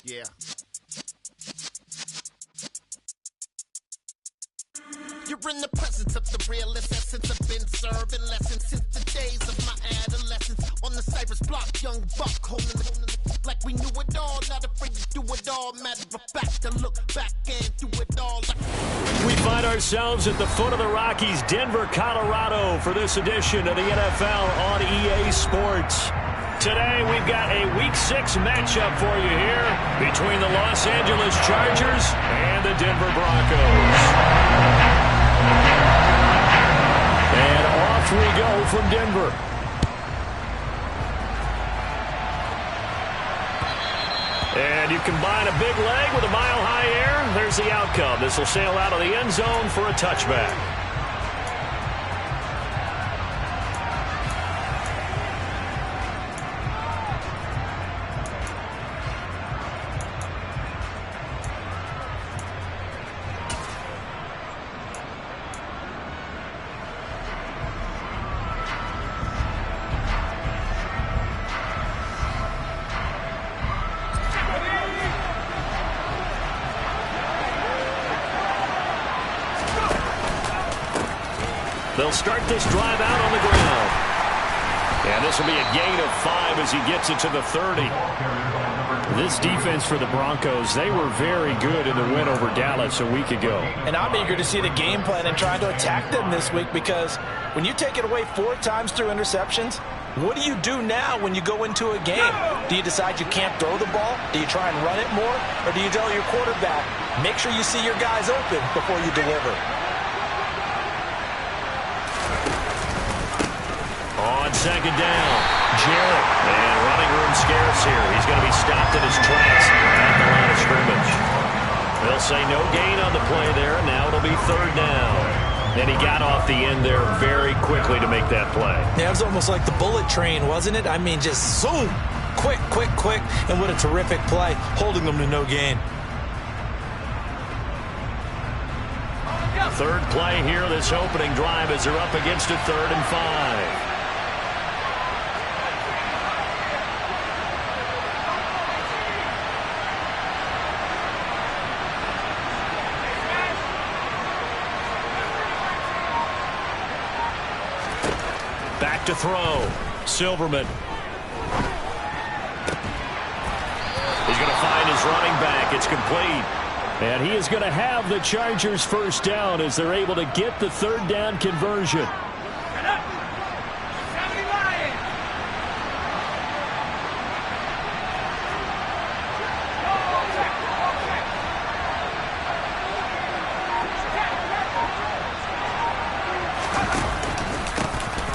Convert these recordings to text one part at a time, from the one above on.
Yeah. You're in the presence of the realest essence. I've been serving lessons since the days of my adolescence. On the Cypress block, young buck holding the like we knew it all. Not afraid to do it all. Matter of fact, to look back and do it all. We find ourselves at the foot of the Rockies, Denver, Colorado, for this edition of the NFL on EA Sports. Today, we've got a Week 6 matchup for you here between the Los Angeles Chargers and the Denver Broncos. And off we go from Denver. And you combine a big leg with a mile-high air, there's the outcome. This will sail out of the end zone for a touchback. They'll start this drive out on the ground. And this will be a gain of 5 as he gets it to the 30. This defense for the Broncos, they were very good in the win over Dallas a week ago. And I'm eager to see the game plan and trying to attack them this week, because when you take it away 4 times through interceptions, what do you do now when you go into a game? Do you decide you can't throw the ball? Do you try and run it more? Or do you tell your quarterback, make sure you see your guys open before you deliver? On second down, Jarrett. And running room scarce here. He's going to be stopped in his tracks at the line of scrimmage. They'll say no gain on the play there. Now it'll be third down. And he got off the end there very quickly to make that play. Yeah, it was almost like the bullet train, wasn't it? I mean, just zoom. Quick, quick, quick. And what a terrific play, holding them to no gain. Third play here, this opening drive, as they're up against a 3rd and 5. Back to throw. Silverman. He's going to find his running back. It's complete. And he is going to have the Chargers first down as they're able to get the third down conversion.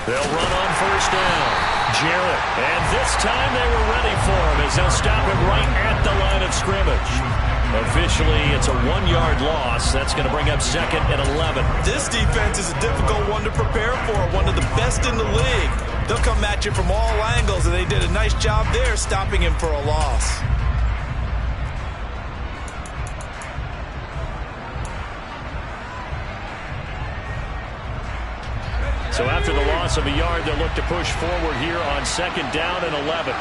They'll run on first down. Jarrett. And this time they were ready for him as they'll stop him right at the line of scrimmage. Officially, it's a 1-yard loss. That's going to bring up 2nd and 11. This defense is a difficult one to prepare for, one of the best in the league. They'll come at you from all angles, and they did a nice job there stopping him for a loss. So after the loss of a yard, they'll look to push forward here on 2nd down and 11.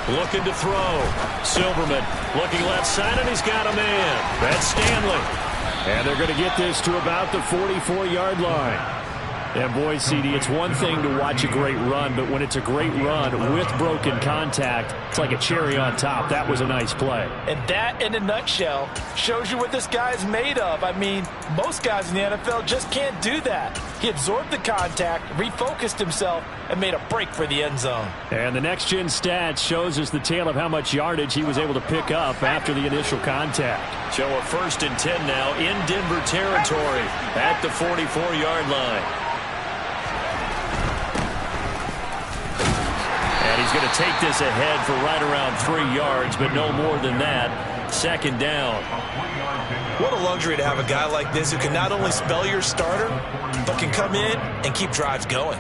Looking to throw. Silverman looking left side, and he's got a man. That's Stanley. And they're going to get this to about the 44-yard line. And boy, CD, it's one thing to watch a great run, but when it's a great run with broken contact, it's like a cherry on top. That was a nice play. And that, in a nutshell, shows you what this guy's made of. I mean, most guys in the NFL just can't do that. He absorbed the contact, refocused himself, and made a break for the end zone. And the next-gen stats shows us the tale of how much yardage he was able to pick up after the initial contact. So a 1st and 10 now in Denver territory at the 44-yard line. He's going to take this ahead for right around 3 yards, but no more than that. 2nd down. What a luxury to have a guy like this who can not only spell your starter, but can come in and keep drives going.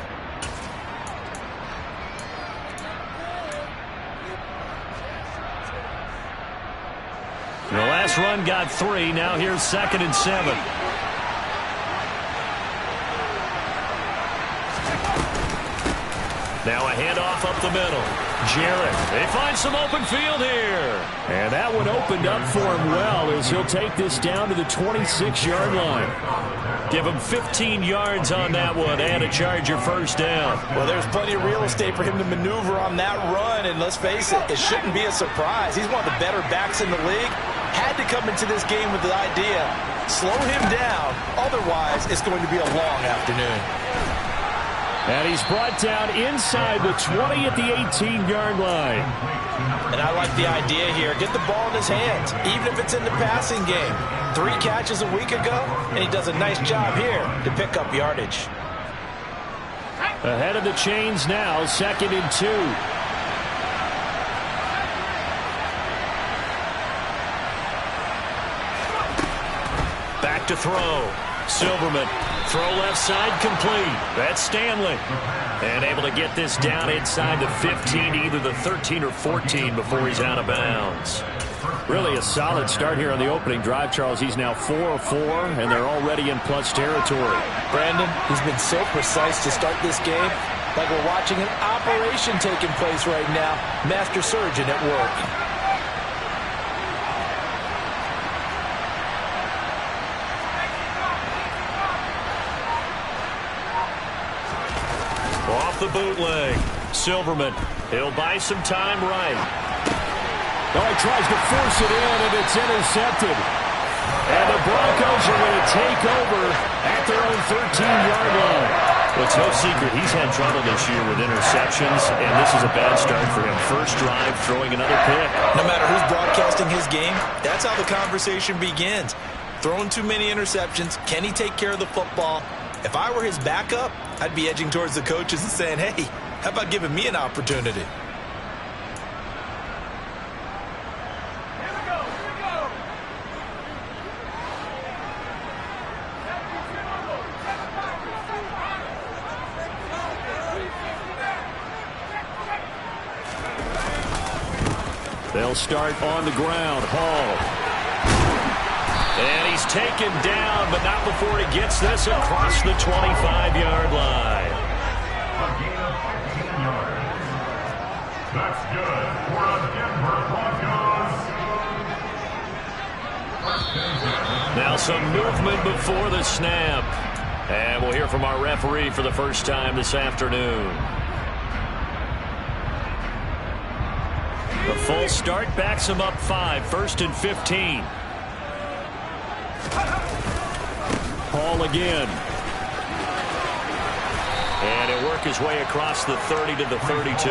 The last run got 3. Now here's 2nd and 7. Now a handoff up the middle. Jarrett, they find some open field here. And that one opened up for him well as he'll take this down to the 26-yard line. Give him 15 yards on that one and a Charger first down. Well, there's plenty of real estate for him to maneuver on that run, and let's face it, it shouldn't be a surprise. He's one of the better backs in the league. Had to come into this game with the idea, slow him down, otherwise it's going to be a long afternoon. And he's brought down inside the 20 at the 18-yard line. And I like the idea here. Get the ball in his hands, even if it's in the passing game. 3 catches a week ago, and he does a nice job here to pick up yardage. Ahead of the chains now, 2nd and 2. Back to throw. Silverman, throw left side complete. That's Stanley. And able to get this down inside the 15, either the 13 or 14 before he's out of bounds. Really a solid start here on the opening drive, Charles. He's now 4 of 4, and they're already in plus territory. Brandon, he's been so precise to start this game, like we're watching an operation taking place right now. Master surgeon at work. Off the bootleg. Silverman, he'll buy some time right. Oh, he tries to force it in, and it's intercepted. And the Broncos are going to take over at their own 13-yard line. Well, it's no secret he's had trouble this year with interceptions, and this is a bad start for him. First drive, throwing another pick. No matter who's broadcasting his game, that's how the conversation begins. Throwing too many interceptions, can he take care of the football? If I were his backup, I'd be edging towards the coaches and saying, hey, how about giving me an opportunity? They'll start on the ground. Hall. And he's taken down, but not before he gets this across the 25-yard line. That's good for the Denver Broncos. Now some movement before the snap. And we'll hear from our referee for the first time this afternoon. The full start backs him up 5, 1st and 15. Hall again. And he'll work his way across the 30 to the 32.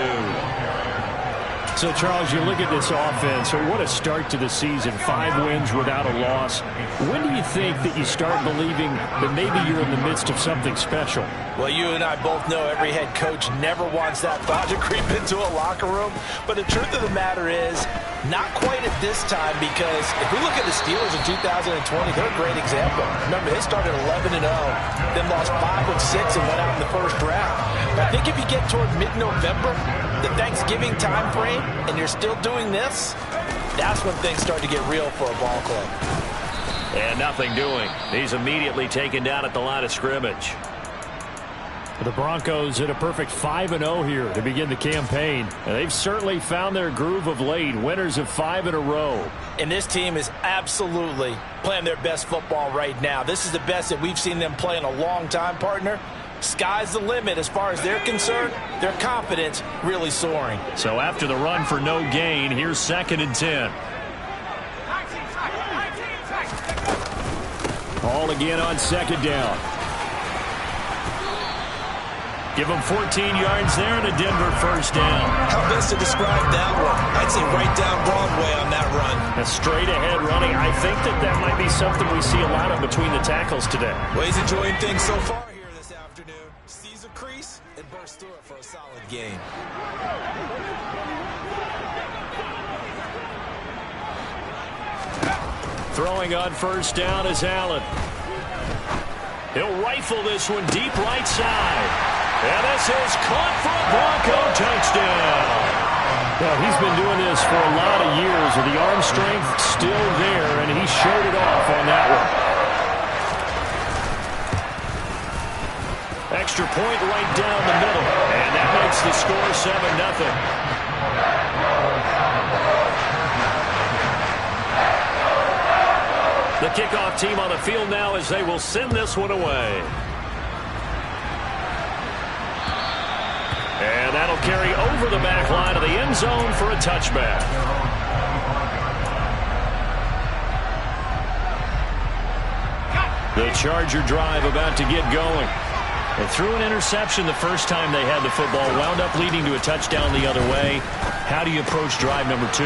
So, Charles, you look at this offense, what a start to the season. 5 wins without a loss. When do you think that you start believing that maybe you're in the midst of something special? Well, you and I both know every head coach never wants that thought to creep into a locker room. But the truth of the matter is, not quite at this time, because if we look at the Steelers in 2020, they're a great example. Remember, they started 11-0, then lost 5 of 6 and went out in the first round. But I think if you get toward mid-November, the Thanksgiving time frame, and you're still doing this, that's when things start to get real for a ball club. And nothing doing. He's immediately taken down at the line of scrimmage. The Broncos at a perfect 5-0 here to begin the campaign. And they've certainly found their groove of late. Winners of 5 in a row. And this team is absolutely playing their best football right now. This is the best that we've seen them play in a long time, partner. Sky's the limit as far as they're concerned. Their confidence really soaring. So after the run for no gain, here's 2nd and 10. Hall again on 2nd down. Give him 14 yards there and a Denver first down. How best to describe that one? I'd say right down Broadway on that run. A straight ahead running. I think that might be something we see a lot of between the tackles today. Well, he's enjoying things so far here this afternoon. Sees a crease and bursts through it for a solid gain. Throwing on first down is Allen. He'll rifle this one deep right side. And this is caught for a Bronco touchdown. Well, he's been doing this for a lot of years, with the arm strength still there, and he showed it off on that one. Extra point right down the middle. And that makes the score 7-0. The kickoff team on the field now as they will send this one away. And that'll carry over the back line of the end zone for a touchback. The Charger drive about to get going. They threw an interception the first time they had the football, wound up leading to a touchdown the other way. How do you approach drive number 2?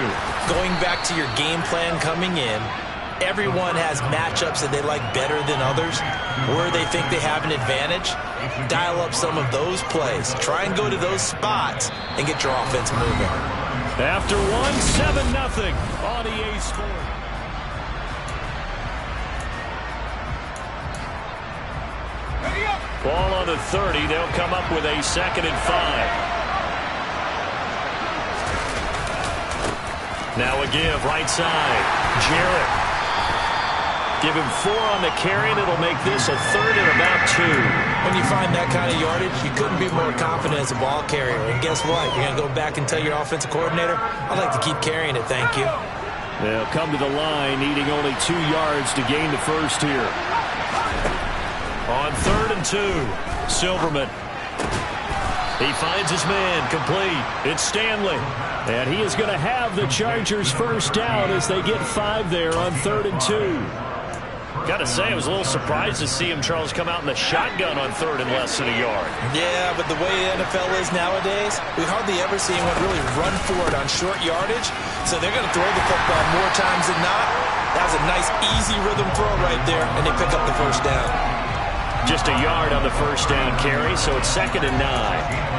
Going back to your game plan coming in, everyone has matchups that they like better than others, where they think they have an advantage. Dial up some of those plays. Try and go to those spots and get your offense moving. After one, 7-0 on EA Sports. Ball on the 30. They'll come up with a 2nd and 5. Now a give right side. Jarrett. Give him 4 on the carry, and it'll make this a 3rd and about 2. When you find that kind of yardage, you couldn't be more confident as a ball carrier. And guess what? You're going to go back and tell your offensive coordinator, I'd like to keep carrying it, thank you. They'll come to the line, needing only 2 yards to gain the first here. On 3rd and 2, Silverman. He finds his man, complete. It's Stanley. And he is going to have the Chargers first down as they get 5 there on 3rd and 2. Got to say, I was a little surprised to see him, Charles, come out in the shotgun on 3rd and less than a yard. Yeah, but the way the NFL is nowadays, we hardly ever see anyone really run for it on short yardage. So they're going to throw the football more times than not. That was a nice, easy rhythm throw right there, and they pick up the first down. Just a yard on the first down carry, so it's 2nd and 9.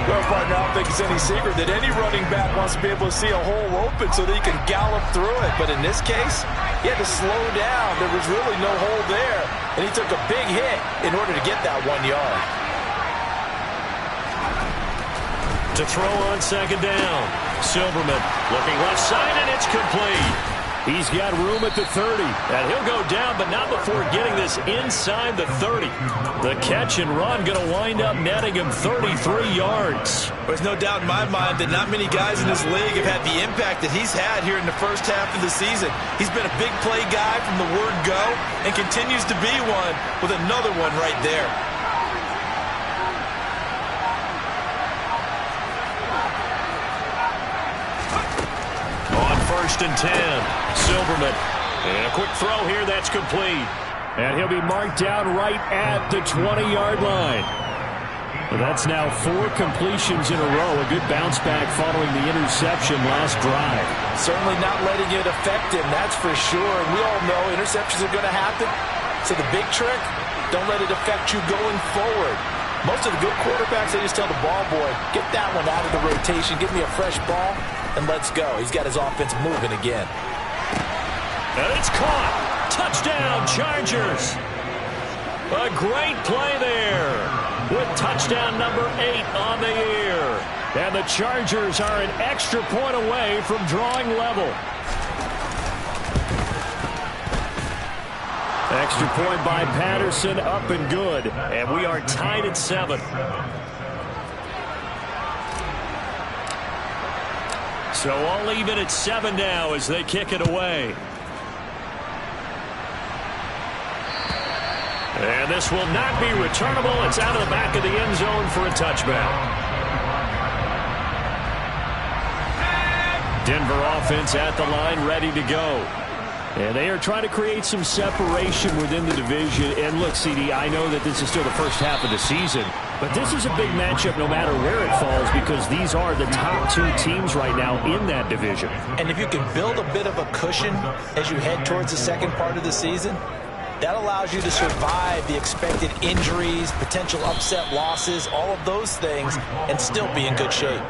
Well, partner, I don't think it's any secret that any running back wants to be able to see a hole open so that he can gallop through it. But in this case, he had to slow down. There was really no hole there, and he took a big hit in order to get that 1 yard. To throw on 2nd down, Silverman looking left side, and it's complete. He's got room at the 30. And he'll go down, but not before getting this inside the 30. The catch and run going to wind up netting him 33 yards. There's no doubt in my mind that not many guys in this league have had the impact that he's had here in the first half of the season. He's been a big play guy from the word go and continues to be one with another one right there. On 1st and 10, Silverman. And a quick throw here, that's complete. And he'll be marked down right at the 20-yard line. Well, that's now 4 completions in a row. A good bounce back following the interception last drive. Certainly not letting it affect him, that's for sure. And we all know interceptions are going to happen. So the big trick, don't let it affect you going forward. Most of the good quarterbacks, they just tell the ball boy, get that one out of the rotation, give me a fresh ball, and let's go. He's got his offense moving again. And it's caught. Touchdown, Chargers. A great play there with touchdown number 8 on the year. And the Chargers are an extra point away from drawing level. Extra point by Patterson, up and good. And we are tied at 7. So all even at 7 now as they kick it away. And this will not be returnable. It's out of the back of the end zone for a touchback. Denver offense at the line, ready to go. And they are trying to create some separation within the division. And look, CD, I know that this is still the first half of the season, but this is a big matchup no matter where it falls because these are the top 2 teams right now in that division. And if you can build a bit of a cushion as you head towards the second part of the season, that allows you to survive the expected injuries, potential upset losses, all of those things, and still be in good shape.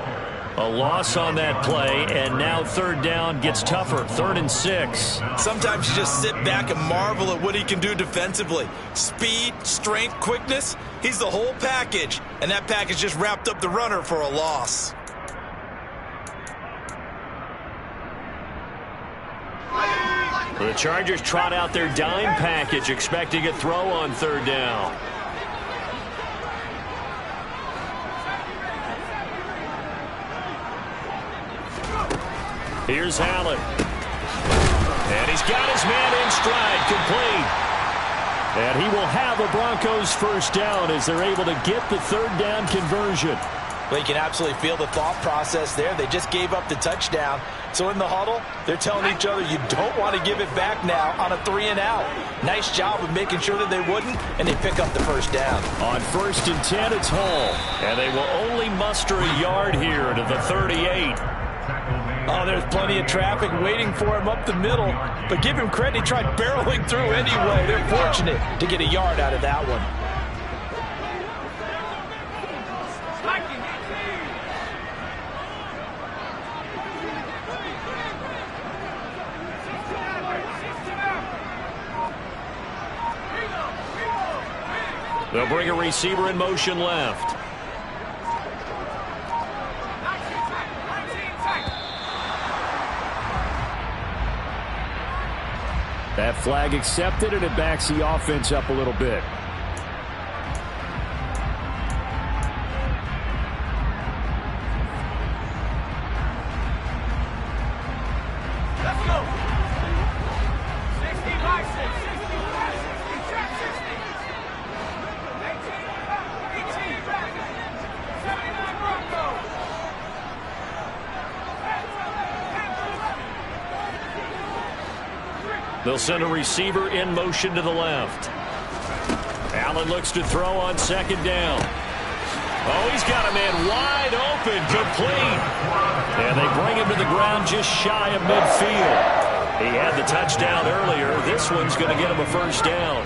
A loss on that play, and now 3rd down gets tougher. 3rd and 6. Sometimes you just sit back and marvel at what he can do defensively. Speed, strength, quickness, he's the whole package. And that package just wrapped up the runner for a loss. The Chargers trot out their dime package, expecting a throw on 3rd down. Here's Allen. And he's got his man in stride, complete. And he will have a Broncos first down as they're able to get the third down conversion. Well, you can absolutely feel the thought process there. They just gave up the touchdown. So in the huddle, they're telling each other, you don't want to give it back now on a 3-and-out. Nice job of making sure that they wouldn't, and they pick up the first down. On 1st and 10, it's Hall. And they will only muster a yard here to the 38. Oh, there's plenty of traffic waiting for him up the middle. But give him credit, he tried barreling through anyway. They're fortunate to get a yard out of that one. They'll bring a receiver in motion left. That flag accepted, and it backs the offense up a little bit. Let's go. 60 by 6. 60 by 6. Check 60. 18 back. 79 Broncos. They'll send a receiver in motion to the left. Allen looks to throw on 2nd down. Oh, he's got a man wide open, complete. And they bring him to the ground just shy of midfield. He had the touchdown earlier. This one's going to get him a first down.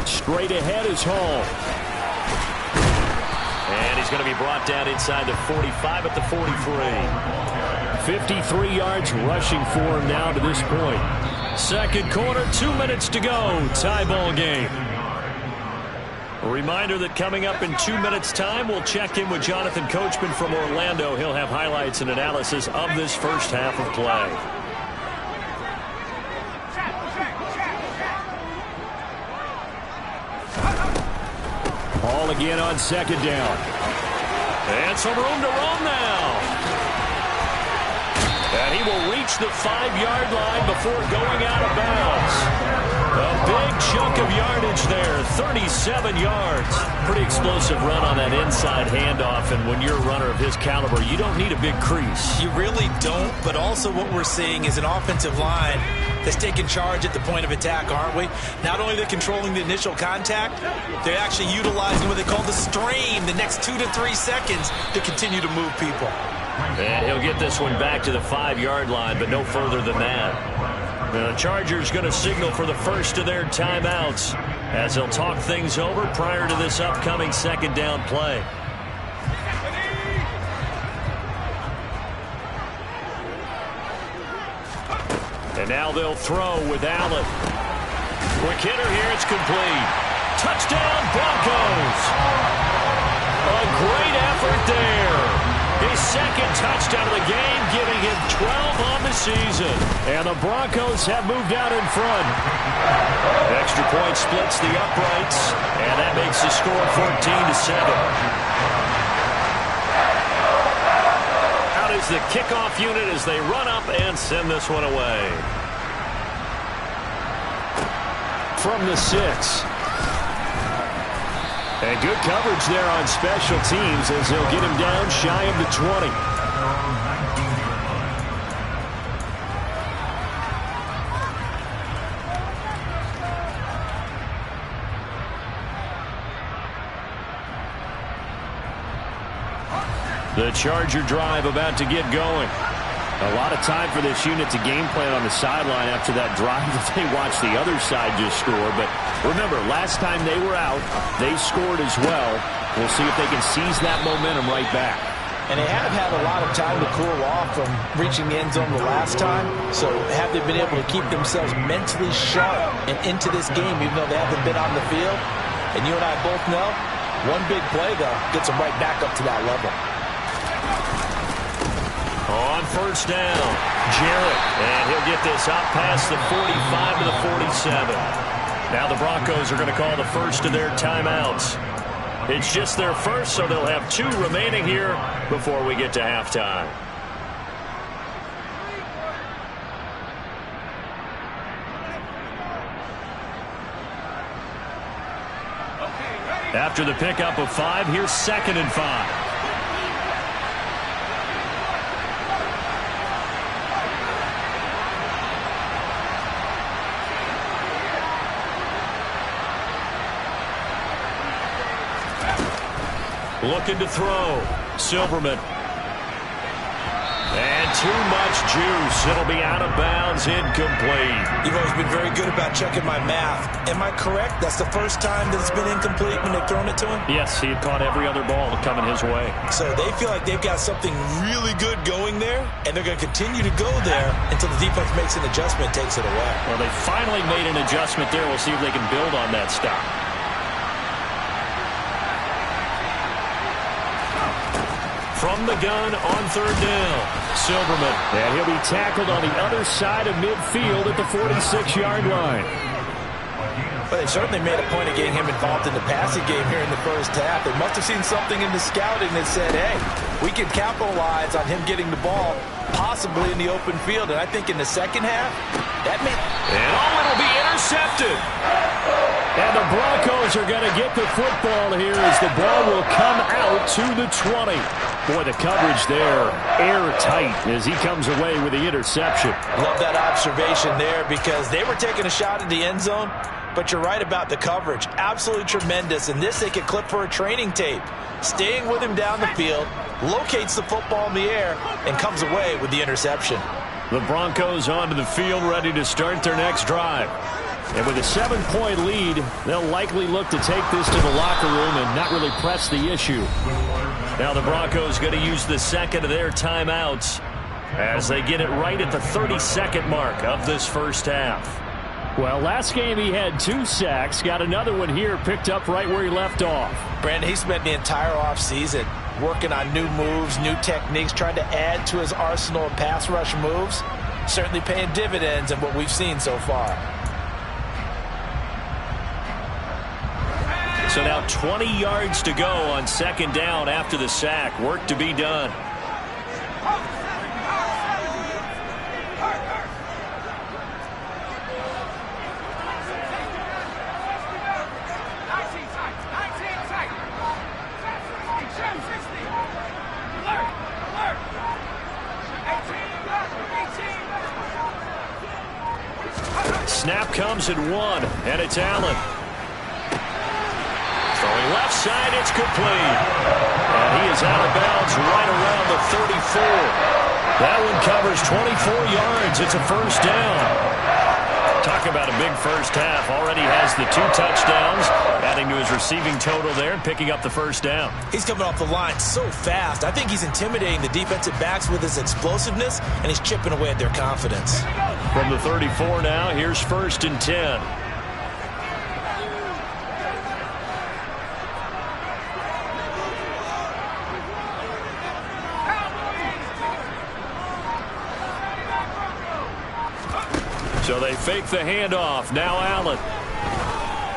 Straight ahead is Hall. And he's going to be brought down inside the 45 at the 43. 53 yards rushing for him now to this point. 2nd quarter, 2 minutes to go. Tie ball game. A reminder that coming up in 2 minutes' time, we'll check in with Jonathan Coachman from Orlando. He'll have highlights and analysis of this first half of play. Hall again on 2nd down. And some room to run now. And he will reach the 5-yard line before going out of bounds. A big chunk of yardage there, 37 yards. Pretty explosive run on that inside handoff, and when you're a runner of his caliber, you don't need a big crease. You really don't, but also what we're seeing is an offensive line that's taking charge at the point of attack, aren't we? Not only they're controlling the initial contact, they're actually utilizing what they call the strain, the next 2 to 3 seconds to continue to move people. And he'll get this one back to the 5-yard line, but no further than that. The Chargers going to signal for the first of their timeouts as they'll talk things over prior to this upcoming 2nd down play. And now they'll throw with Allen. Quick hitter here, it's complete. Touchdown Broncos! A great effort there. His 2nd touchdown of the game, giving him 12 on the season. And the Broncos have moved out in front. Extra point splits the uprights, and that makes the score 14-7. Out is the kickoff unit as they run up and send this one away. From the 6. And good coverage there on special teams as they'll get him down shy of the 20. The Charger drive about to get going. A lot of time for this unit to game plan on the sideline after that drive that they watched the other side just score. But remember, last time they were out, they scored as well. We'll see if they can seize that momentum right back. And they have had a lot of time to cool off from reaching the end zone the last time. So have they been able to keep themselves mentally sharp and into this game, even though they haven't been on the field? And you and I both know, one big play, though, gets them right back up to that level. On 1st down, Jarrett, and he'll get this up past the 45 to the 47. Now the Broncos are going to call the first of their timeouts. It's just their first, so they'll have 2 remaining here before we get to halftime. After the pickup of 5, here's 2nd and 5. Looking to throw. Silverman. And too much juice. It'll be out of bounds, incomplete. You've always been very good about checking my math. Am I correct? That's the first time that it's been incomplete when they've thrown it to him? Yes, he had caught every other ball coming his way. So they feel like they've got something really good going there, and they're going to continue to go there until the defense makes an adjustment and takes it away. Well, they finally made an adjustment there. We'll see if they can build on that stop. From the gun on 3rd down, Silverman. And he'll be tackled on the other side of midfield at the 46-yard line. But they certainly made a point of getting him involved in the passing game here in the first half. They must have seen something in the scouting that said, hey, we can capitalize on him getting the ball possibly in the open field. And I think in the second half, that may... And it'll be intercepted. And the Broncos are going to get the football here as the ball will come out to the 20. Boy, the coverage there, airtight as he comes away with the interception. Love that observation there because they were taking a shot at the end zone, but you're right about the coverage. Absolutely tremendous. And this they could clip for a training tape. Staying with him down the field, locates the football in the air, and comes away with the interception. The Broncos onto the field ready to start their next drive. And with a 7-point lead, they'll likely look to take this to the locker room and not really press the issue. Now the Broncos going to use the second of their timeouts as they get it right at the 32nd mark of this first half. Well, last game he had 2 sacks. Got another one here picked up right where he left off. Brandon, he spent the entire offseason working on new moves, new techniques, trying to add to his arsenal of pass rush moves. Certainly paying dividends in what we've seen so far. So now 20 yards to go on 2nd down after the sack. Work to be done. Snap comes at 1, and it's Allen. Throwing left side, it's complete. And he is out of bounds right around the 34. That one covers 24 yards. It's a first down. Talk about a big first half. Already has the 2 touchdowns, adding to his receiving total there and picking up the first down. He's coming off the line so fast. I think he's intimidating the defensive backs with his explosiveness, and he's chipping away at their confidence. From the 34 now, here's 1st and 10. So they fake the handoff. Now Allen.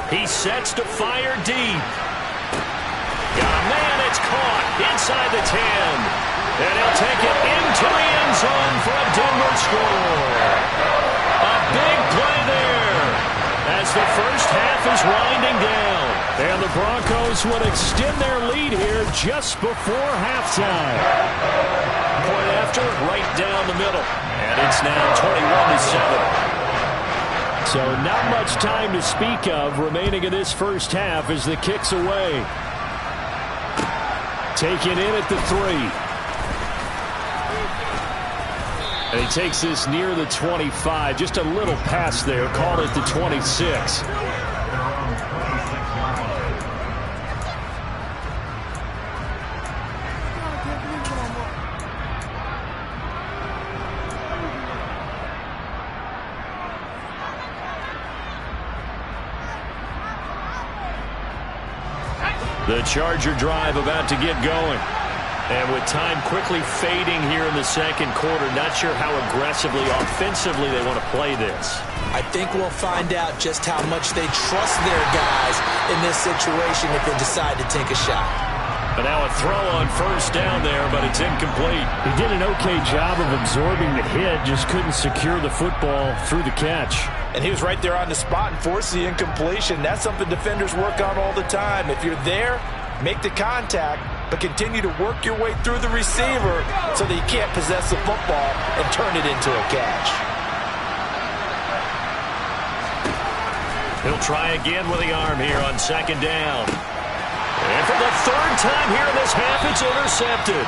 He sets to fire deep. Got a man. It's caught inside the 10. And he'll take it into the end zone for a Denver score. A big play there as the first half is winding down. And the Broncos would extend their lead here just before halftime. Point after, right down the middle. And it's now 21-7. So not much time to speak of remaining in this first half as the kick's away. Taken in at the 3. And he takes this near the 25. Just a little pass there. Call it the 26. The Charger drive about to get going. And with time quickly fading here in the second quarter, not sure how aggressively, offensively they want to play this. I think we'll find out just how much they trust their guys in this situation if they decide to take a shot. But now a throw on first down there, but it's incomplete. He did an okay job of absorbing the hit, just couldn't secure the football through the catch. And he was right there on the spot and forced the incompletion. That's something defenders work on all the time. If you're there, make the contact, but continue to work your way through the receiver so that you can't possess the football and turn it into a catch. He'll try again with the arm here on second down. And for the third time here in this half, it's intercepted.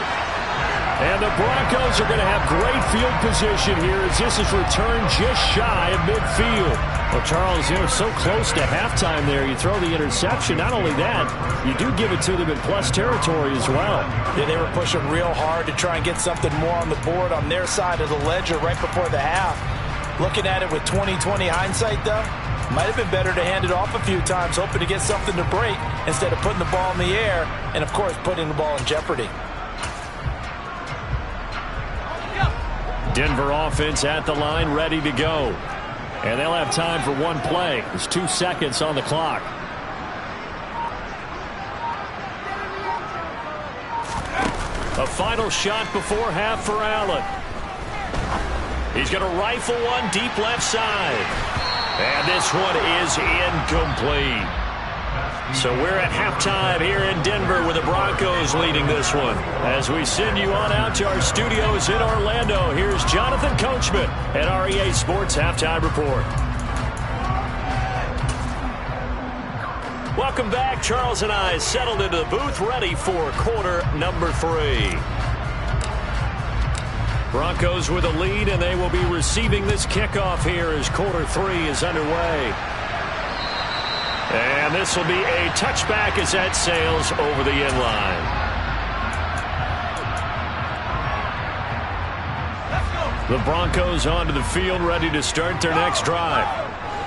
And the Broncos are going to have great field position here as this is returned just shy of midfield. Well, Charles, so close to halftime there. You throw the interception. Not only that, you do give it to them in plus territory as well. Yeah, they were pushing real hard to try and get something more on the board on their side of the ledger right before the half. Looking at it with 20/20 hindsight, though, might have been better to hand it off a few times, hoping to get something to break instead of putting the ball in the air and, of course, putting the ball in jeopardy. Denver offense at the line, ready to go. And they'll have time for one play. There's 2 seconds on the clock. A final shot before half for Allen. He's going to rifle one deep left side. And this one is incomplete. So we're at halftime here in Denver with the Broncos leading this one. As we send you on out to our studios in Orlando, here's Jonathan Coachman at REA Sports Halftime Report. Welcome back. Charles and I settled into the booth, ready for quarter number 3. Broncos with a lead, and they will be receiving this kickoff here as quarter 3 is underway. And this will be a touchback as that sails over the end line. The Broncos onto the field, ready to start their next drive.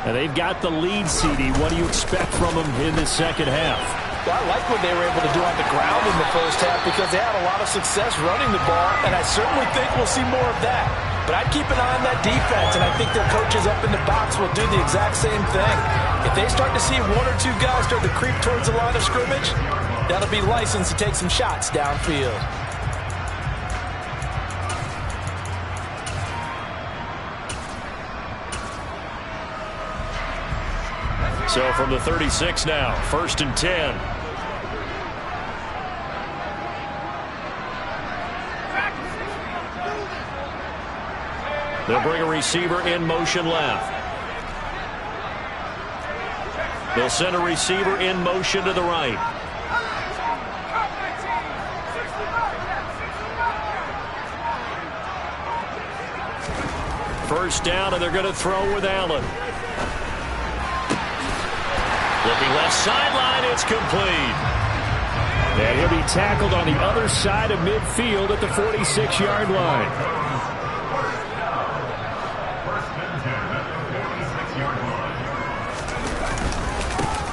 And they've got the lead, CD. What do you expect from them in this second half? Well, I like what they were able to do on the ground in the first half because they had a lot of success running the ball, and I certainly think we'll see more of that. But I'd keep an eye on that defense, and I think their coaches up in the box will do the exact same thing. If they start to see 1 or 2 guys start to creep towards the line of scrimmage, that'll be license to take some shots downfield. So from the 36 now, 1st and 10. They'll bring a receiver in motion left. They'll send a receiver in motion to the right. First down, and they're going to throw with Allen. Looking left sideline, it's complete. And he'll be tackled on the other side of midfield at the 46-yard line.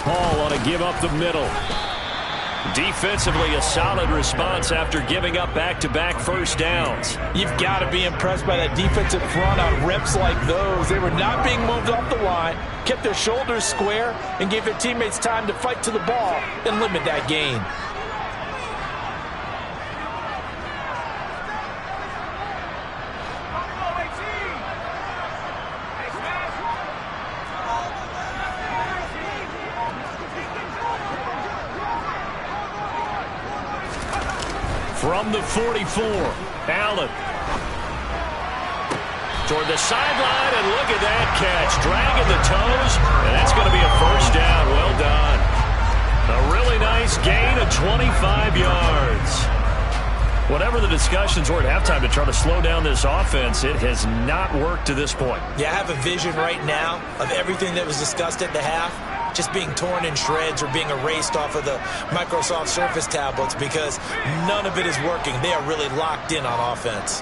Hall ought to give up the middle. Defensively, a solid response after giving up back-to-back first downs. You've got to be impressed by that defensive front on reps like those. They were not being moved off the line, kept their shoulders square, and gave their teammates time to fight to the ball and limit that gain. From the 44, Allen. Toward the sideline, and look at that catch. Dragging the toes, and that's going to be a first down. Well done. A really nice gain of 25 yards. Whatever the discussions were at halftime to try to slow down this offense, it has not worked to this point. Yeah, I have a vision right now of everything that was discussed at the half just being torn in shreds or being erased off of the Microsoft Surface tablets because none of it is working. They are really locked in on offense.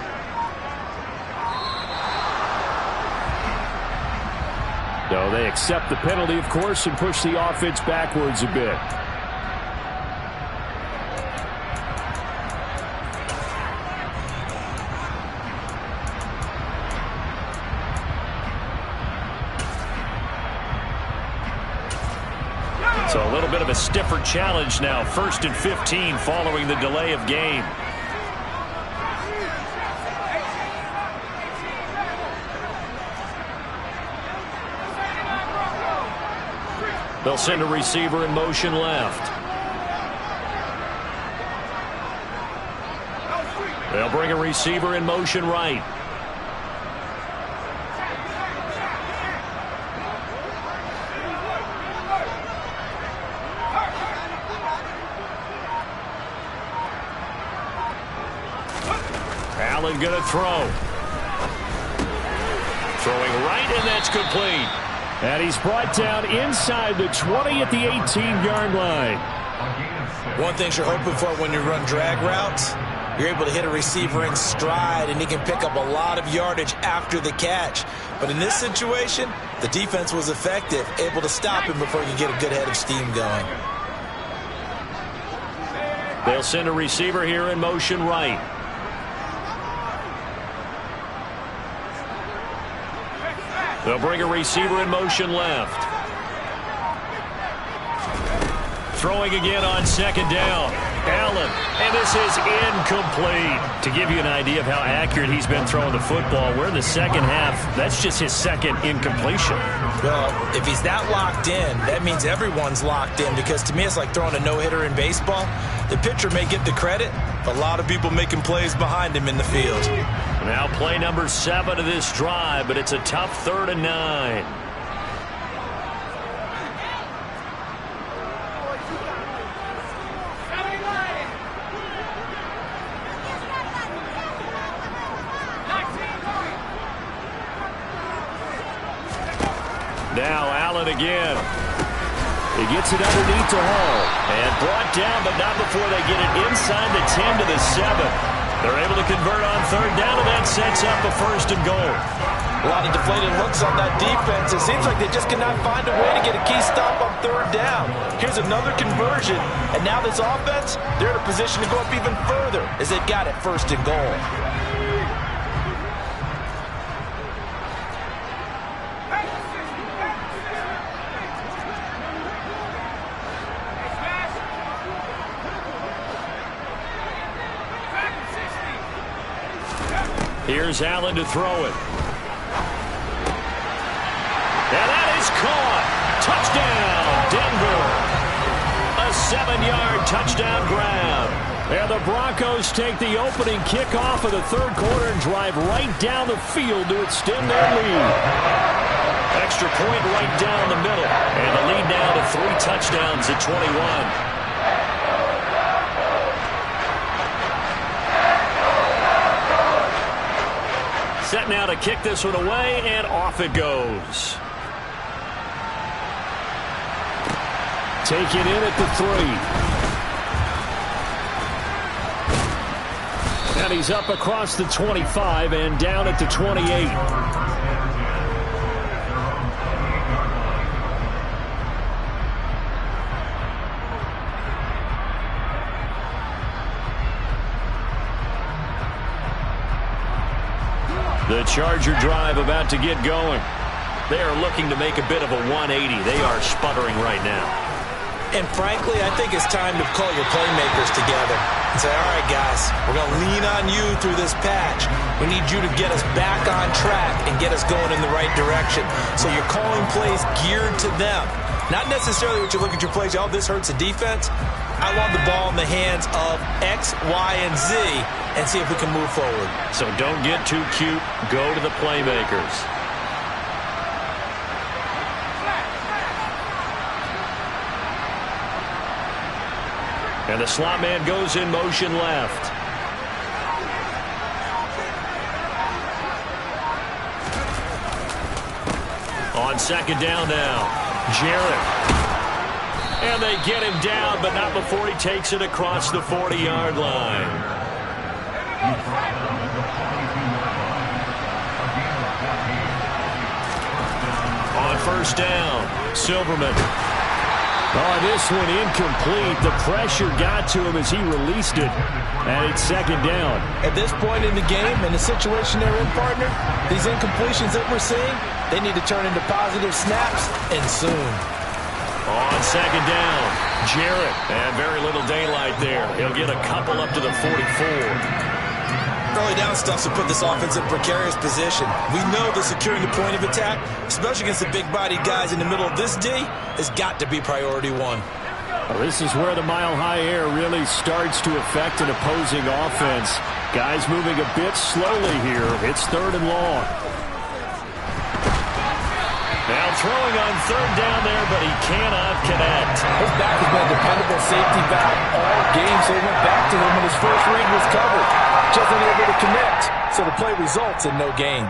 No, they accept the penalty, of course, and push the offense backwards a bit. So a little bit of a stiffer challenge now. 1st and 15 following the delay of game. They'll send a receiver in motion left. They'll bring a receiver in motion right. Allen going to throw. Throwing right, and that's complete. And he's brought down inside the 20 at the 18-yard line. One thing you're hoping for when you run drag routes, you're able to hit a receiver in stride, and he can pick up a lot of yardage after the catch. But in this situation, the defense was effective, able to stop him before he could get a good head of steam going. They'll send a receiver here in motion right. They'll bring a receiver in motion left. Throwing again on 2nd down. Allen, and this is incomplete. To give you an idea of how accurate he's been throwing the football, we're in the 2nd half. That's just his 2nd incompletion. Well, if he's that locked in, that means everyone's locked in, because to me it's like throwing a no-hitter in baseball. The pitcher may get the credit, but a lot of people making plays behind him in the field. Now play number 7 of this drive, but it's a tough 3rd and 9. Now Allen again. He gets it underneath to Hall. And brought down, but not before they get it inside the 10 to the 7. They're able to convert on 3rd down, and that sets up a 1st and goal. A lot of deflated looks on that defense. It seems like they just cannot find a way to get a key stop on 3rd down. Here's another conversion, and now this offense, they're in a position to go up even further as they've got it 1st and goal. Here's Allen to throw it. And that is caught. Touchdown, Denver. A 7-yard touchdown grab. And the Broncos take the opening kickoff of the 3rd quarter and drive right down the field to extend their lead. Extra point right down the middle. And the lead now to 3 touchdowns at 21. Set now to kick this one away, and off it goes. Taken in at the 3. And he's up across the 25 and down at the 28. The Charger drive about to get going. They are looking to make a bit of a 180. They are sputtering right now. And frankly, I think it's time to call your playmakers together and say, all right, guys, we're going to lean on you through this patch. We need you to get us back on track and get us going in the right direction. So you're calling plays geared to them. Not necessarily what you look at your plays, oh, this hurts the defense. I want the ball in the hands of X, Y, and Z and see if we can move forward. So don't get too cute. Go to the playmakers. And the slot man goes in motion left. On 2nd down now, Jarrett. And they get him down, but not before he takes it across the 40-yard line. On 1st down, Silverman. Oh, this one incomplete. The pressure got to him as he released it. And it's 2nd down. At this point in the game, in the situation they're in, partner, these incompletions that we're seeing, they need to turn into positive snaps, and soon. On second down, Jarrett. And very little daylight there. He'll get a couple up to the 44. Early down stuff to put this offense in precarious position. We know that securing the point of attack, especially against the big-bodied guys in the middle of this D, has got to be priority one. Well, this is where the mile-high air really starts to affect an opposing offense. Guys moving a bit slowly here. It's 3rd and long. Now throwing on 3rd down there, but he cannot connect. His back has been a dependable safety valve all game, so he went back to him when his first read was covered. Just unable to connect, so the play results in no gain.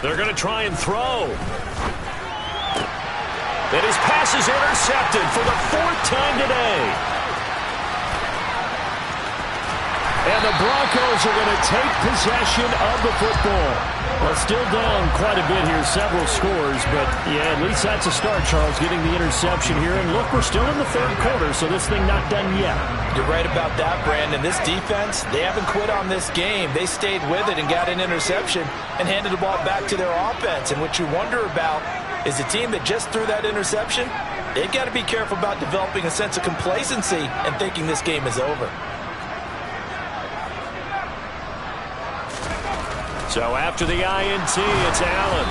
They're going to try and throw. And his pass is intercepted for the 4th time today. And the Broncos are going to take possession of the football. Well, still down quite a bit here, several scores, but yeah, at least that's a start, Charles, getting the interception here. And look, we're still in the 3rd quarter, so this thing not done yet. You're right about that, Brandon. This defense, they haven't quit on this game. They stayed with it and got an interception and handed the ball back to their offense. And what you wonder about is the team that just threw that interception, they've got to be careful about developing a sense of complacency and thinking this game is over. So after the INT, it's Allen.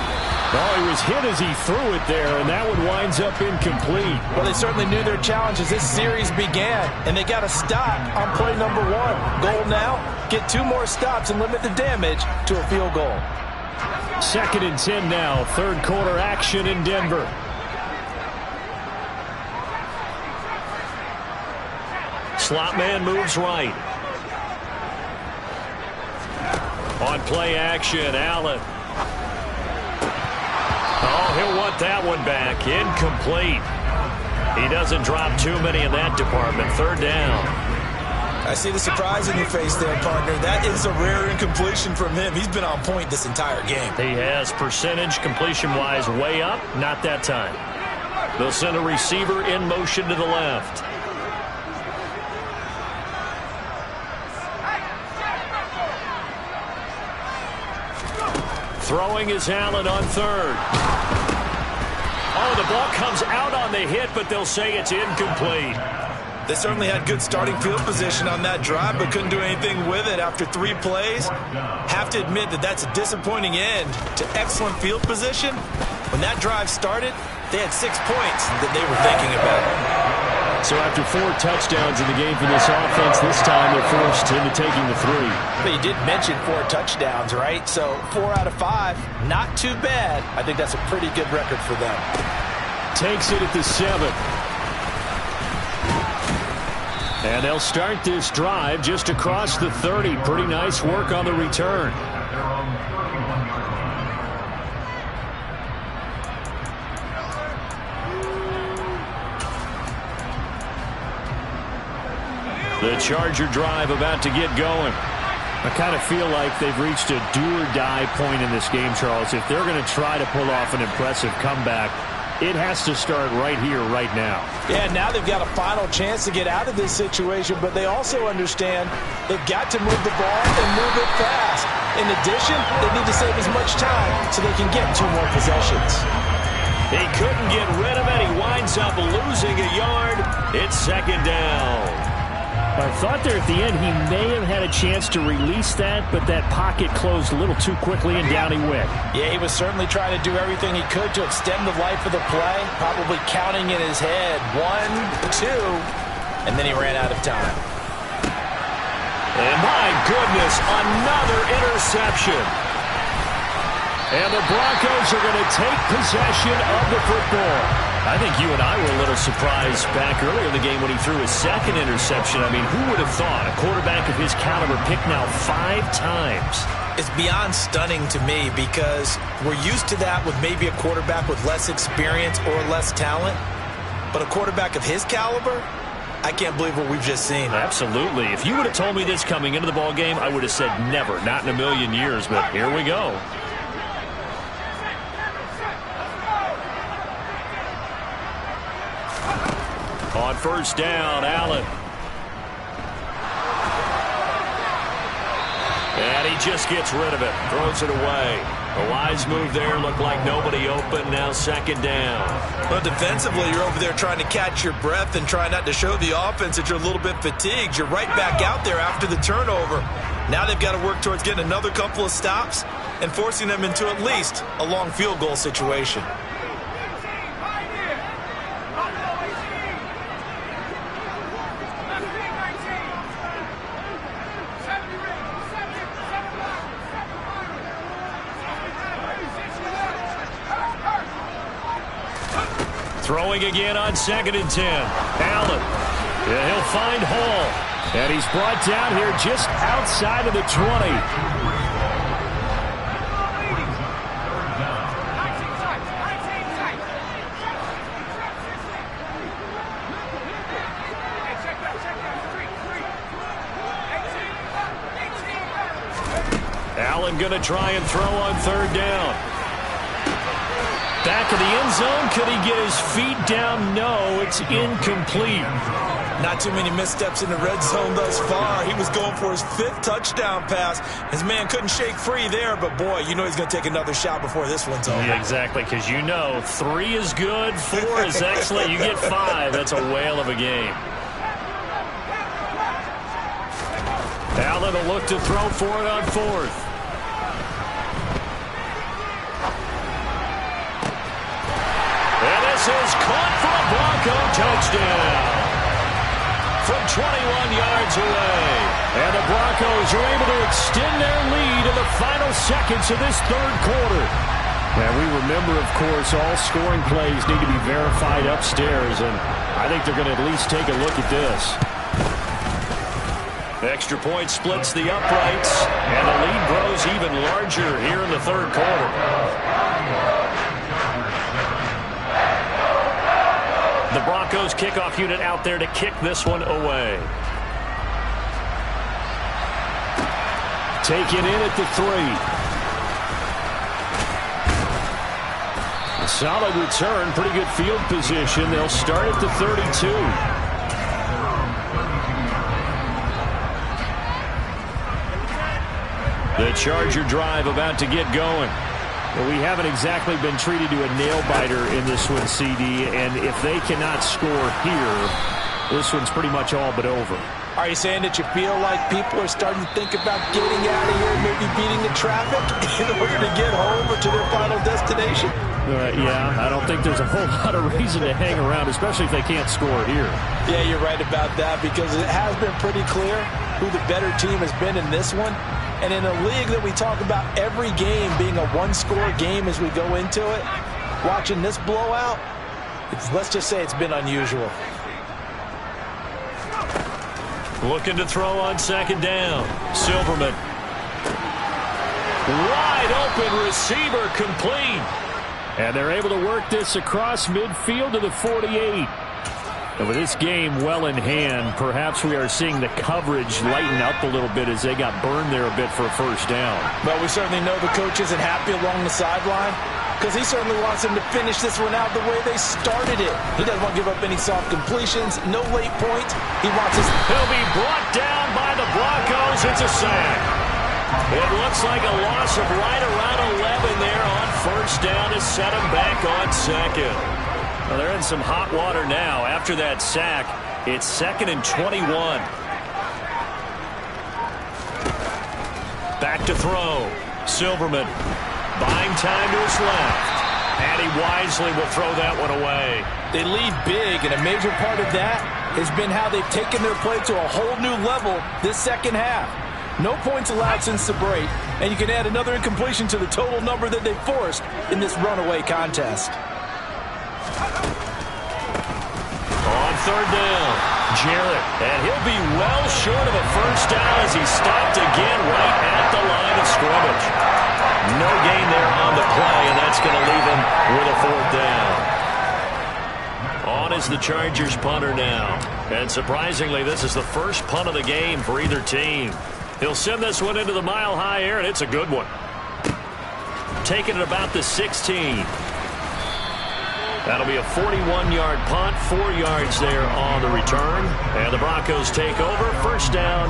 Oh, he was hit as he threw it there, and that one winds up incomplete. Well, they certainly knew their challenge as this series began, and they got to stop on play number 1. Goal now, get 2 more stops and limit the damage to a field goal. 2nd and 10 now, 3rd quarter action in Denver. Slot man moves right. On play action, Allen. Oh, he'll want that one back. Incomplete. He doesn't drop too many in that department. 3rd down. I see the surprise in your face there, partner. That is a rare incompletion from him. He's been on point this entire game. He has percentage completion-wise way up. Not that time. They'll send a receiver in motion to the left. Throwing is Allen on 3rd. Oh, the ball comes out on the hit, but they'll say it's incomplete. They certainly had good starting field position on that drive, but couldn't do anything with it after 3 plays. Have to admit that that's a disappointing end to excellent field position. When that drive started, they had 6 points that they were thinking about. So after 4 touchdowns in the game for this offense, this time they're forced into taking the 3. But you did mention 4 touchdowns, right? So 4 out of 5, not too bad. I think that's a pretty good record for them. Takes it at the 7. And they'll start this drive just across the 30. Pretty nice work on the return. The Charger drive about to get going. I kind of feel like they've reached a do-or-die point in this game, Charles. If they're going to try to pull off an impressive comeback, it has to start right here, right now. Yeah, now they've got a final chance to get out of this situation, but they also understand they've got to move the ball and move it fast. In addition, they need to save as much time so they can get 2 more possessions. He couldn't get rid of it. He winds up losing a yard. It's 2nd down. I thought there at the end he may have had a chance to release that, but that pocket closed a little too quickly and down he went. Yeah, he was certainly trying to do everything he could to extend the life of the play, probably counting in his head 1, 2, and then he ran out of time. And my goodness, another interception. And the Broncos are going to take possession of the football. I think you and I were a little surprised back earlier in the game when he threw his 2nd interception. I mean, who would have thought a quarterback of his caliber picked now 5 times? It's beyond stunning to me because we're used to that with maybe a quarterback with less experience or less talent. But a quarterback of his caliber, I can't believe what we've just seen. Absolutely. If you would have told me this coming into the ball game, I would have said never, not in a million years, but here we go. On first down, Allen. And he just gets rid of it, throws it away. A wise move there, looked like nobody open, now second down. Well, defensively, you're over there trying to catch your breath and try not to show the offense that you're a little bit fatigued. You're right back out there after the turnover. Now they've got to work towards getting another couple of stops and forcing them into at least a long field goal situation. Throwing again on 2nd and 10. Allen. Yeah, he'll find Hall. And he's brought down here just outside of the 20. Allen going to try and throw on 3rd down. Back of the end zone. Could he get his feet down? No, it's incomplete. Not too many missteps in the red zone thus far. He was going for his 5th touchdown pass. His man couldn't shake free there, but boy, you know he's going to take another shot before this one's over. Yeah, exactly, because you know 3 is good, 4 is excellent. You get 5. That's a whale of a game. Allen will look to throw for it on 4th. This is caught for a Bronco touchdown from 21 yards away. And the Broncos are able to extend their lead in the final seconds of this 3rd quarter. And we remember, of course, all scoring plays need to be verified upstairs, and I think they're going to at least take a look at this. Extra point splits the uprights, and the lead grows even larger here in the 3rd quarter. The Broncos kickoff unit out there to kick this one away. Taken in at the 3. A solid return, pretty good field position. They'll start at the 32. The Charger drive about to get going. Well, we haven't exactly been treated to a nail-biter in this one, CD, and if they cannot score here, this one's pretty much all but over. Are you saying that you feel like people are starting to think about getting out of here, maybe beating the traffic in order to get home or to their final destination? Yeah, I don't think there's a whole lot of reason to hang around, especially if they can't score here. Yeah, you're right about that, because it has been pretty clear who the better team has been in this one. And in a league that we talk about every game being a one-score game as we go into it, watching this blowout, let's just say it's been unusual. Looking to throw on 2nd down. Silverman. Wide open receiver, complete. And they're able to work this across midfield to the 48. And with this game well in hand, perhaps we are seeing the coverage lighten up a little bit as they got burned there a bit for a 1st down. But we certainly know the coach isn't happy along the sideline, because he certainly wants them to finish this one out the way they started it. He doesn't want to give up any soft completions, no late points. He wants his... He'll be brought down by the Broncos. It's a sack. It looks like a loss of right around 11 there on 1st down to set him back on 2nd. Well, they're in some hot water now. After that sack, it's 2nd and 21. Back to throw. Silverman buying time to his left. And he wisely will throw that one away. They lead big, and a major part of that has been how they've taken their play to a whole new level this 2nd half. No points allowed since the break, and you can add another incompletion to the total number that they forced in this runaway contest. On 3rd down, Jarrett, and he'll be well short of a 1st down as he stopped again right at the line of scrimmage. No gain there on the play, and that's going to leave him with a 4th down. On his is the Chargers punter now. And surprisingly, this is the first punt of the game for either team. He'll send this one into the mile-high air, and it's a good one. Taking it about the 16. That'll be a 41-yard punt, 4 yards there on the return. And the Broncos take over, first down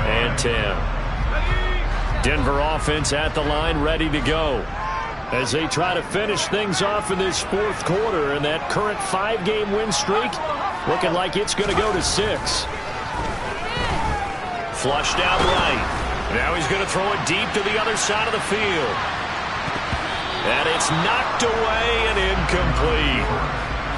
and 10. Denver offense at the line, ready to go as they try to finish things off in this fourth quarter. And that current 5-game win streak looking like it's going to go to 6. Flushed out right. Now he's going to throw it deep to the other side of the field. And it's knocked away and incomplete.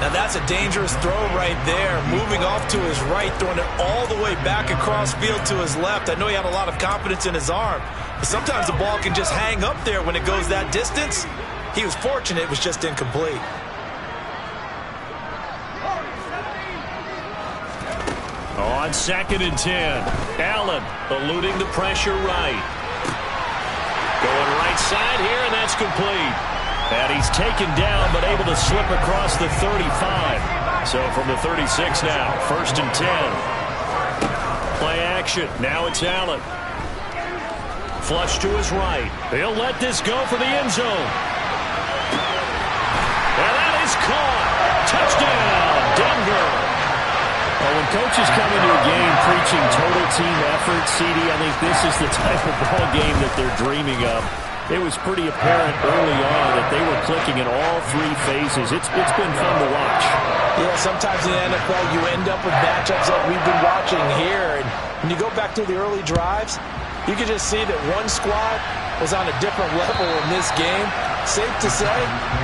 Now that's a dangerous throw right there. Moving off to his right, throwing it all the way back across field to his left. I know he had a lot of confidence in his arm, but sometimes the ball can just hang up there when it goes that distance. He was fortunate it was just incomplete. On 2nd and 10, Allen eluding the pressure right. Going right side here, and that's complete. And he's taken down, but able to slip across the 35. So from the 36 now, 1st and 10. Play action. Now it's Allen. Flush to his right. He'll let this go for the end zone. And that is caught. Touchdown, Denver. Well, when coaches come into a game preaching total team effort, CD, I think this is the type of ball game that they're dreaming of. It was pretty apparent early on that they were clicking in all 3 phases. It's been fun to watch. Yeah, sometimes in the NFL you end up with matchups like we've been watching here. And when you go back to the early drives, you can just see that one squad was on a different level in this game. Safe to say,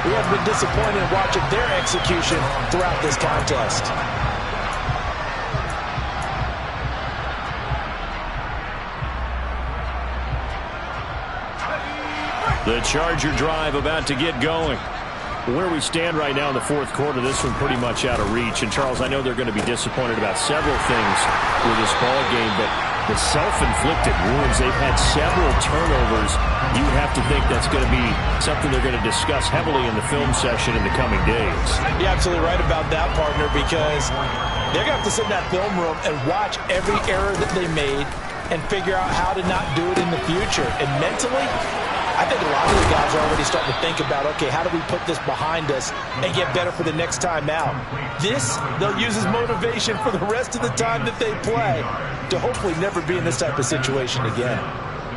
we have been disappointed in watching their execution throughout this contest. The Charger drive about to get going. Where we stand right now in the fourth quarter, this one pretty much out of reach. And, Charles, I know they're going to be disappointed about several things with this ball game, but the self-inflicted wounds, they've had several turnovers. You have to think that's going to be something they're going to discuss heavily in the film session in the coming days. You're absolutely right about that, partner, because they're going to have to sit in that film room and watch every error that they made and figure out how to not do it in the future. And mentally, I think a lot of the guys are already starting to think about, okay, how do we put this behind us and get better for the next time out? This, they'll use as motivation for the rest of the time that they play to hopefully never be in this type of situation again.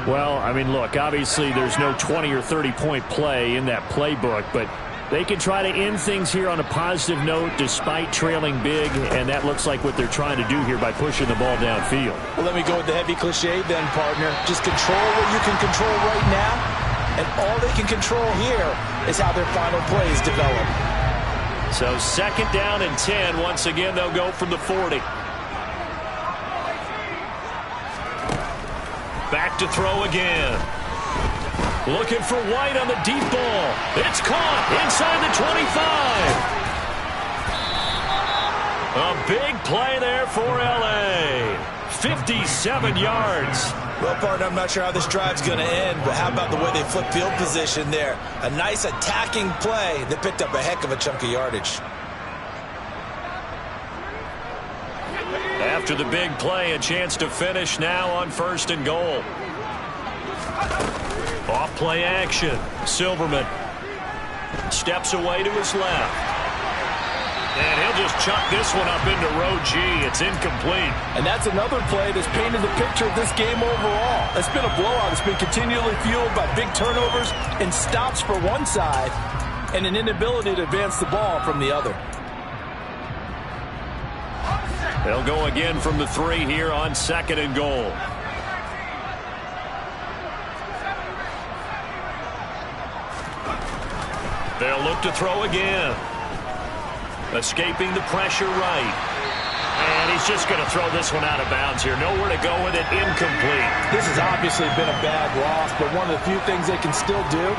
Well, I mean, look, obviously there's no 20 or 30-point play in that playbook, but they can try to end things here on a positive note despite trailing big, and that looks like what they're trying to do here by pushing the ball downfield. Well, let me go with the heavy cliche then, partner. Just control what you can control right now. And all they can control here is how their final plays develop. So 2nd down and 10. Once again, they'll go from the 40. Back to throw again. Looking for White on the deep ball. It's caught inside the 25. A big play there for L.A. 57 yards. Well, partner, I'm not sure how this drive's going to end, but how about the way they flip field position there? A nice attacking play that picked up a heck of a chunk of yardage. After the big play, a chance to finish now on 1st and goal. Off play action. Silverman steps away to his left. And he'll just chuck this one up into row G. It's incomplete. And that's another play that's painted the picture of this game overall. It's been a blowout. It's been continually fueled by big turnovers and stops for one side and an inability to advance the ball from the other. They'll go again from the 3 here on 2nd and goal. They'll look to throw again. Escaping the pressure right. And he's just going to throw this one out of bounds here. Nowhere to go with it. Incomplete. This has obviously been a bad loss, but one of the few things they can still do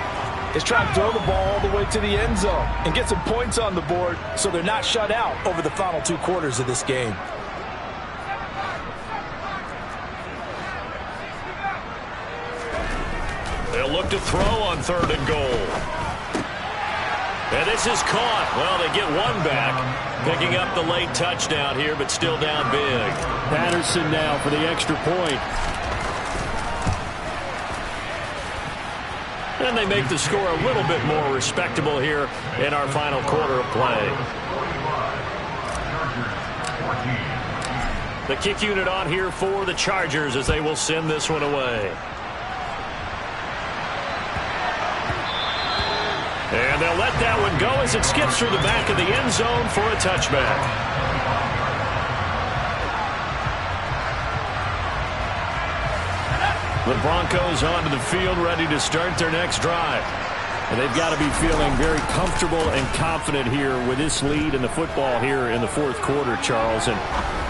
is try and throw the ball all the way to the end zone and get some points on the board so they're not shut out over the final 2 quarters of this game. They'll look to throw on 3rd and goal. And this is caught. Well, they get one back. Picking up the late touchdown here, but still down big. Patterson now for the extra point. And they make the score a little bit more respectable here in our final quarter of play. The kick unit on here for the Chargers as they will send this one away. And they'll let that one go as it skips through the back of the end zone for a touchback. The Broncos onto the field ready to start their next drive. And they've got to be feeling very comfortable and confident here with this lead in the football here in the fourth quarter, Charles. And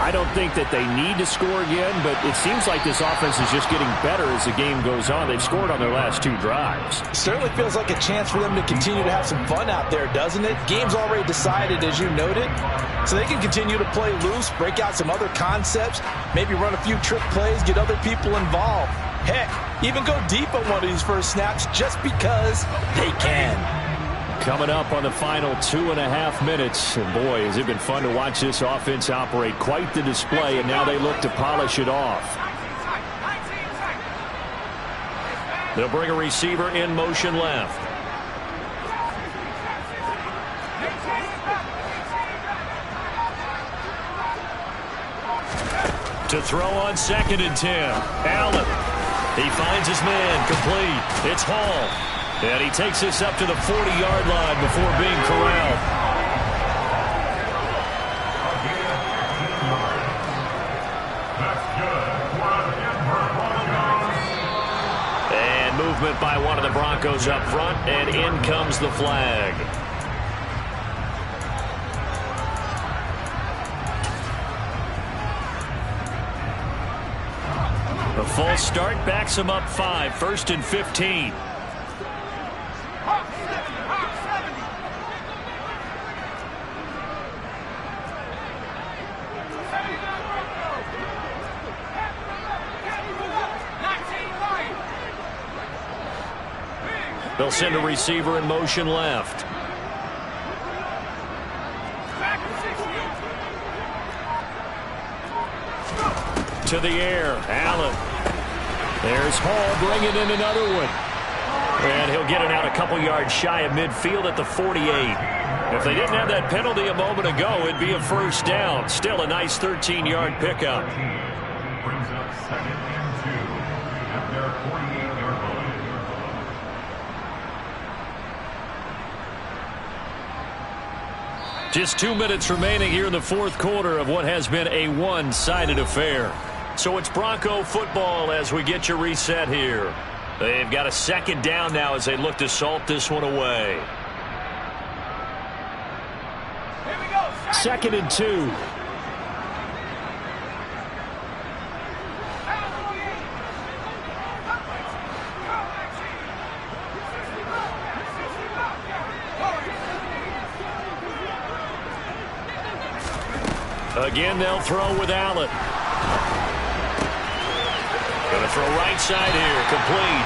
I don't think that they need to score again, but it seems like this offense is just getting better as the game goes on. They've scored on their last 2 drives. Certainly feels like a chance for them to continue to have some fun out there, doesn't it? Game's already decided, as you noted, so they can continue to play loose, break out some other concepts, maybe run a few trick plays, get other people involved. Heck, even go deep on one of these first snaps just because they can. Coming up on the final 2.5 minutes. And boy, has it been fun to watch this offense operate. Quite the display, and now they look to polish it off. They'll bring a receiver in motion left. To throw on 2nd and 10. Allen. He finds his man, complete. It's Hall. And he takes this up to the 40-yard line before being corralled. And movement by one of the Broncos up front, and in comes the flag. The false start backs him up 5, 1st and 15. They'll send a receiver in motion left. To the air, Allen. There's Hall bringing in another one. And he'll get it out a couple yards shy of midfield at the 48. If they didn't have that penalty a moment ago, it'd be a first down. Still a nice 13-yard pickup. Brings up 2nd and 2 at their 48-yard line. Just 2 minutes remaining here in the fourth quarter of what has been a one-sided affair. So it's Bronco football as we get you reset here. They've got a 2nd down now as they look to salt this one away. Here we go. 2nd and 2. Again, they'll throw with Allen. Going to throw right side here, complete.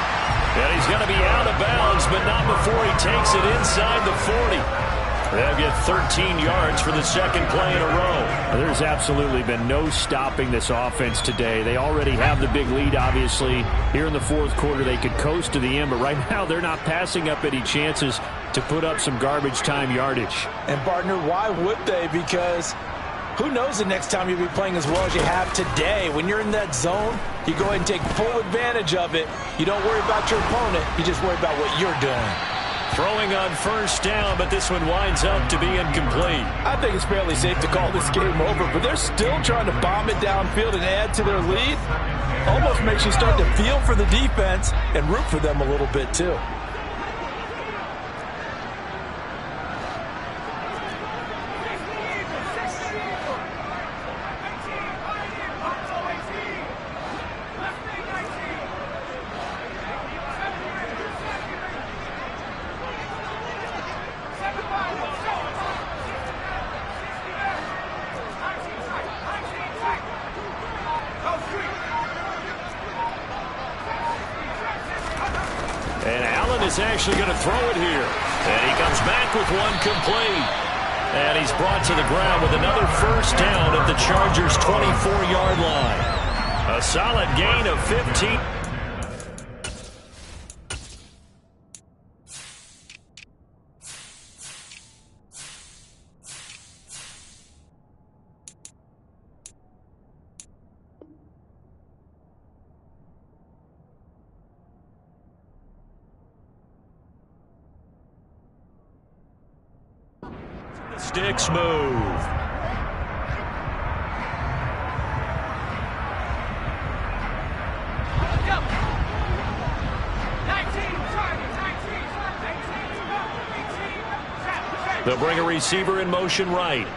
And he's going to be out of bounds, but not before he takes it inside the 40. They'll get 13 yards for the 2nd play in a row. There's absolutely been no stopping this offense today. They already have the big lead, obviously. Here in the fourth quarter, they could coast to the end, but right now they're not passing up any chances to put up some garbage time yardage. And, partner, why would they? Because who knows the next time you'll be playing as well as you have today. When you're in that zone, you go ahead and take full advantage of it. You don't worry about your opponent. You just worry about what you're doing. Throwing on first down, but this one winds up to be incomplete. I think it's fairly safe to call this game over, but they're still trying to bomb it downfield and add to their lead. Almost makes you start to feel for the defense and root for them a little bit too. And Allen is actually going to throw it here. And he comes back with one complete. And he's brought to the ground with another first down at the Chargers' 24-yard line. A solid gain of 15. Sticks move. They'll bring a receiver in motion right.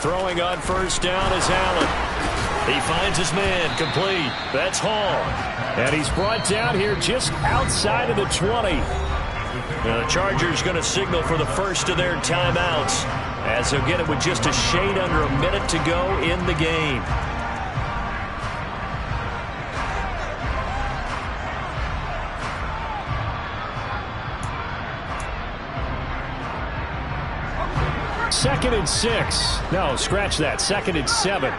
Throwing on first down is Allen. He finds his man, complete. That's Hall. And he's brought down here just outside of the 20. Now the Chargers going to signal for the first of their timeouts as they'll get it with just a shade under a minute to go in the game. Second and 6. No, scratch that. Second and 7.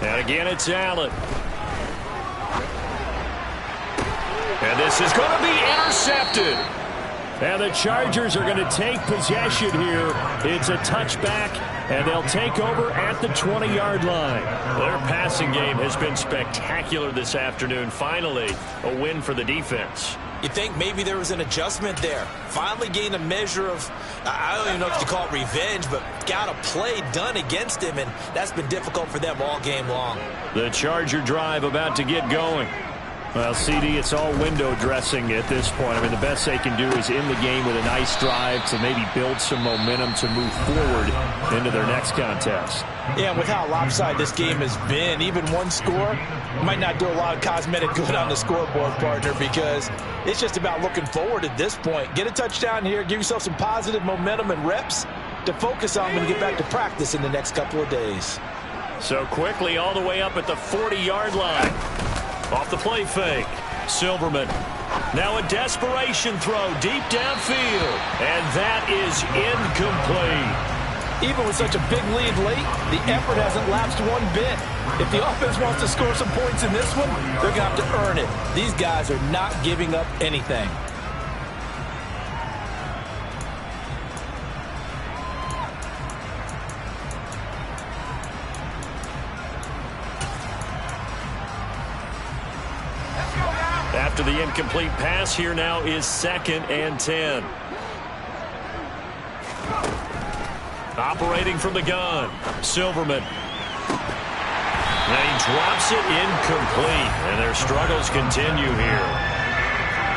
And again, it's Allen. And this is going to be intercepted. And the Chargers are going to take possession here. It's a touchback, and they'll take over at the 20-yard line. Their passing game has been spectacular this afternoon. Finally, a win for the defense. You think maybe there was an adjustment there. Finally gained a measure of, I don't even know if you call it revenge, but got a play done against him, and that's been difficult for them all game long. The Charger drive about to get going. Well, CD, it's all window dressing at this point. I mean, the best they can do is in the game with a nice drive to maybe build some momentum to move forward into their next contest. Yeah, with how lopsided this game has been, even one score might not do a lot of cosmetic good on the scoreboard, partner, because it's just about looking forward at this point. Get a touchdown here, give yourself some positive momentum and reps to focus on when you get back to practice in the next couple of days. So quickly all the way up at the 40-yard line. Off the play fake, Silverman. Now a desperation throw deep downfield, and that is incomplete. Even with such a big lead late, the effort hasn't lapsed one bit. If the offense wants to score some points in this one, they're going to have to earn it. These guys are not giving up anything. After the incomplete pass, here now is 2nd and 10. Operating from the gun, Silverman. Now he drops it incomplete, and their struggles continue here.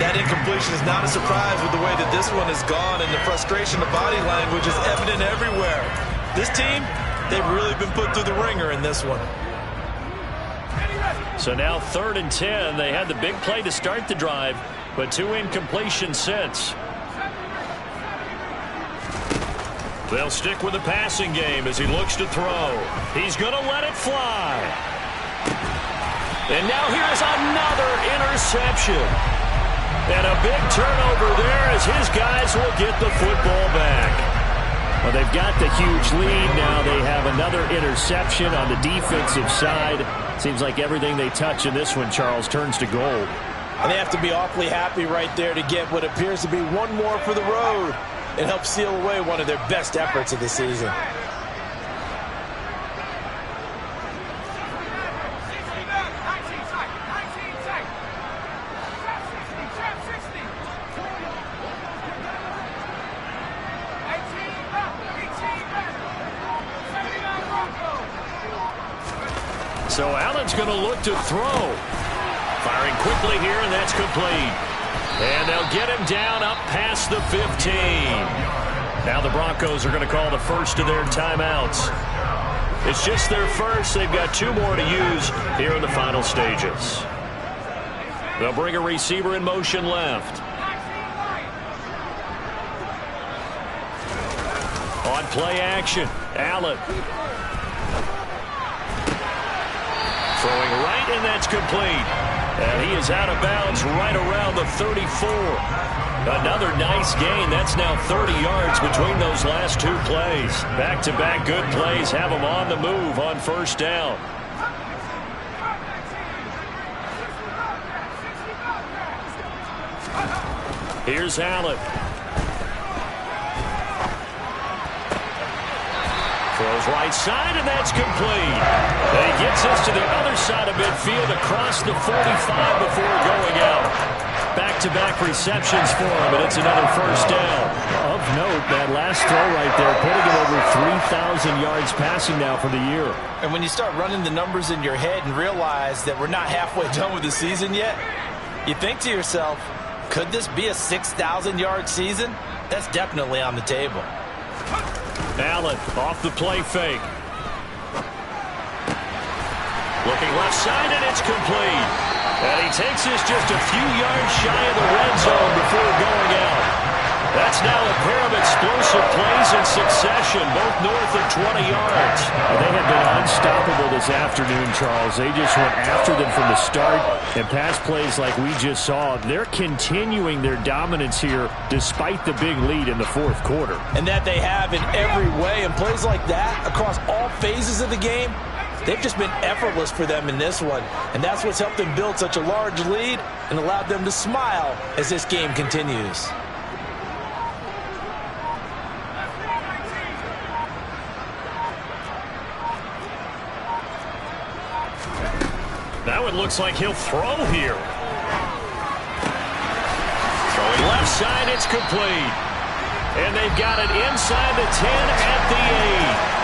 That incompletion is not a surprise with the way that this one has gone, and the frustration, the body language is evident everywhere. This team, they've really been put through the ringer in this one. So now 3rd and 10. They had the big play to start the drive, but 2 incompletions since. They'll stick with the passing game as he looks to throw. He's going to let it fly. And now here's another interception. And a big turnover there as his guys will get the football back. Well, they've got the huge lead. Now they have another interception on the defensive side. Seems like everything they touch in this one, Charles, turns to gold. And they have to be awfully happy right there to get what appears to be one more for the road and help seal away one of their best efforts of the season. So Allen's going to look to throw. Firing quickly here, and that's complete. And they'll get him down up past the 15. Now the Broncos are going to call the first of their timeouts. It's just their first. They've got 2 more to use here in the final stages. They'll bring a receiver in motion left. On play action, Allen. Throwing right, and that's complete. And he is out of bounds right around the 34. Another nice gain. That's now 30 yards between those last 2 plays. Back-to-back good plays have him on the move on first down. Here's Allen. Throws right side, and that's complete. And he gets us to the other side of midfield across the 45 before going out. Back-to-back receptions for him, and it's another first down. Of note, that last throw right there, putting him over 3,000 yards passing now for the year. And when you start running the numbers in your head and realize that we're not halfway done with the season yet, you think to yourself, could this be a 6,000-yard season? That's definitely on the table. Allen off the play fake. Looking left side, and it's complete. And he takes us just a few yards shy of the red zone before going out. That's now a pair of explosive plays in succession, both north of 20 yards. Well, they have been unstoppable this afternoon, Charles. They just went after them from the start, and pass plays like we just saw, they're continuing their dominance here despite the big lead in the fourth quarter. And that they have in every way, and plays like that across all phases of the game, they've just been effortless for them in this one. And that's what's helped them build such a large lead and allowed them to smile as this game continues. Now it looks like he'll throw here. Throwing left side, it's complete. And they've got it inside the 10 at the 8.